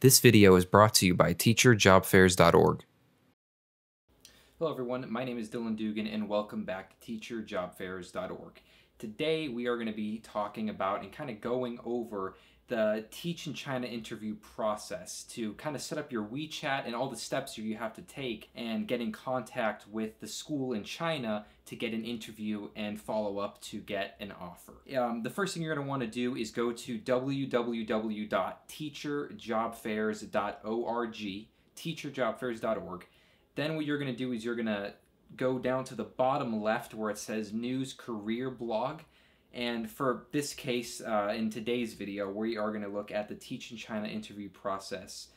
This video is brought to you by teacherjobfairs.org. Hello everyone, my name is Dylan Dugan and welcome back to teacherjobfairs.org. Today we are going to be talking about and kind of going over the Teach in China interview process to kind of set up your WeChat and all the steps you have to take and get in contact with the school in China to get an interview and follow up to get an offer. The first thing you're going to want to do is go to www.teacherjobfairs.org, teacherjobfairs.org. Then what you're going to do is you're going to go down to the bottom left where it says News Career Blog. And for this case, in today's video, we are going to look at the Teach in China interview process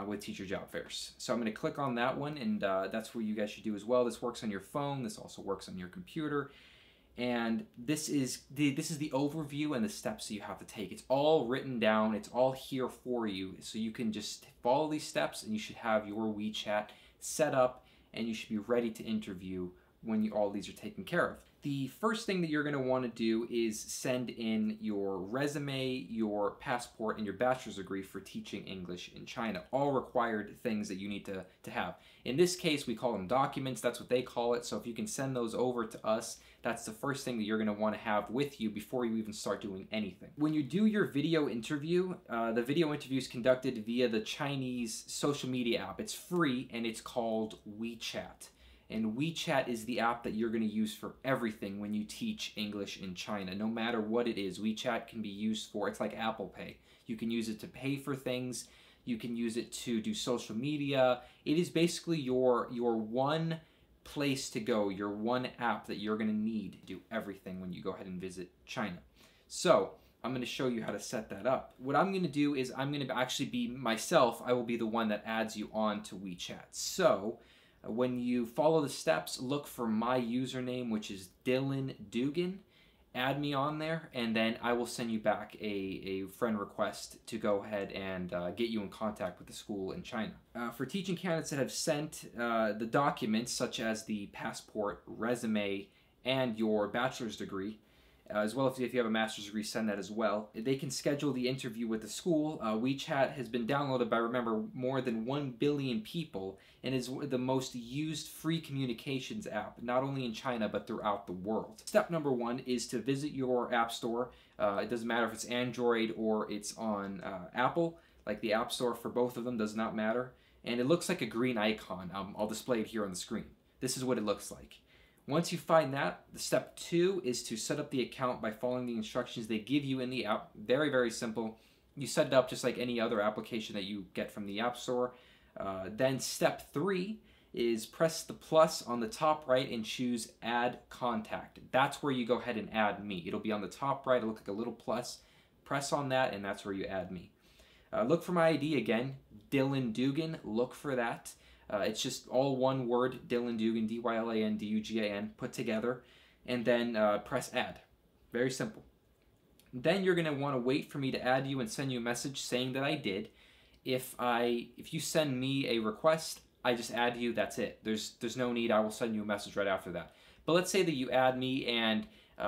with Teacher Job Fairs. So I'm going to click on that one, and that's what you guys should do as well. This works on your phone. This also works on your computer. And this is the overview and the steps that you have to take. It's all written down. It's all here for you. So you can just follow these steps, and you should have your WeChat set up, and you should be ready to interview when all these are taken care of. The first thing that you're going to want to do is send in your resume, your passport, and your bachelor's degree for teaching English in China. All required things that you need to have. In this case, we call them documents. That's what they call it. So if you can send those over to us, that's the first thing that you're going to want to have with you before you even start doing anything. When you do your video interview, the video interview is conducted via the Chinese social media app. It's free, and it's called WeChat. And WeChat is the app that you're going to use for everything when you teach English in China. No matter what it is, WeChat can be used for, it's like Apple Pay. You can use it to pay for things. You can use it to do social media. It is basically your one place to go, your one app that you're going to need to do everything when you go ahead and visit China. So I'm going to show you how to set that up. What I'm going to do is I'm going to actually be myself. I will be the one that adds you on to WeChat. So when you follow the steps, look for my username, which is Dylan Dugan. Add me on there, and then I will send you back a friend request to go ahead and get you in contact with the school in China. For teaching candidates that have sent the documents, such as the passport, resume, and your bachelor's degree, as well as if you have a master's degree, send that as well. They can schedule the interview with the school. WeChat has been downloaded by, remember, more than 1 billion people and is the most used free communications app, not only in China, but throughout the world. Step number one is to visit your app store. It doesn't matter if it's Android or it's on Apple, like the app store for both of them does not matter. And it looks like a green icon. I'll display it here on the screen. This is what it looks like. Once you find that, the step 2 is to set up the account by following the instructions they give you in the app. Very, very simple. You set it up just like any other application that you get from the App Store. Then step 3 is press the plus on the top right and choose Add Contact. That's where you go ahead and add me. It'll be on the top right. It'll look like a little plus. Press on that, and that's where you add me. Look for my ID again, Dylan Dugan. Look for that. It's just all one word, Dylan Dugan, D-Y-L-A-N-D-U-G-A-N, put together, and then press add. Very simple. Then you're going to want to wait for me to add you and send you a message saying that I did. If you send me a request, I just add you, that's it. There's no need, I will send you a message right after that. But let's say that you add me and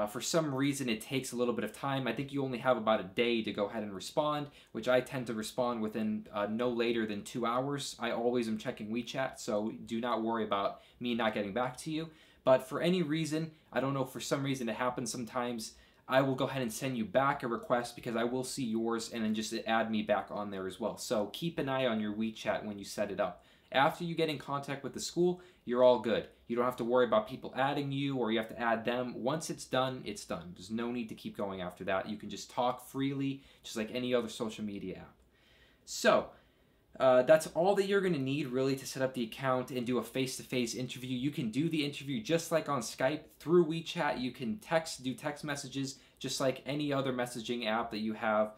for some reason it takes a little bit of time. I think you only have about a day to go ahead and respond, which I tend to respond within no later than 2 hours. I always am checking WeChat, so do not worry about me not getting back to you. But for any reason, I don't know, for some reason it happens sometimes, I will go ahead and send you back a request because I will see yours and then just add me back on there as well. So keep an eye on your WeChat when you set it up. After you get in contact with the school, you're all good. You don't have to worry about people adding you or you have to add them. Once it's done, it's done. There's no need to keep going after that. You can just talk freely, just like any other social media app. So that's all that you're going to need really to set up the account and do a face-to-face interview. You can do the interview just like on Skype through WeChat. You can do text messages just like any other messaging app that you have.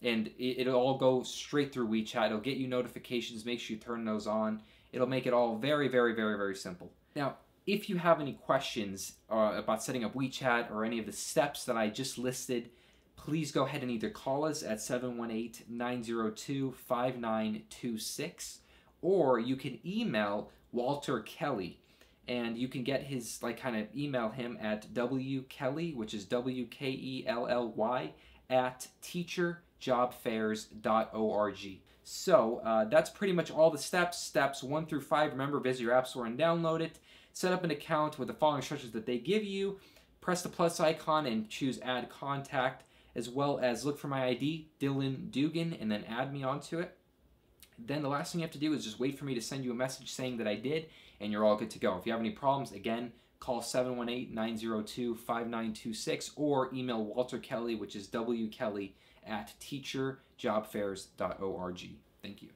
And it'll all go straight through WeChat. It'll get you notifications. Make sure you turn those on. It'll make it all very, very, very, very simple. Now, if you have any questions about setting up WeChat or any of the steps that I just listed, please go ahead and either call us at 718-902-5926, or you can email Walter Kelly, and you can get his, email him at wkelly, which is W-K-E-L-L-Y, at teacherjobfairs.org. teacherjobfairs.org. So that's pretty much all the steps. Steps 1 through 5, remember, visit your app store and download it. Set up an account with the following instructions that they give you. Press the plus icon and choose add contact, as well as look for my ID, Dylan Dugan, and then add me onto it. Then the last thing you have to do is just wait for me to send you a message saying that I did, and you're all good to go. If you have any problems, again, call 718-902-5926 or email Walter Kelly, which is wkelly@teacherjobfairs.org. Thank you.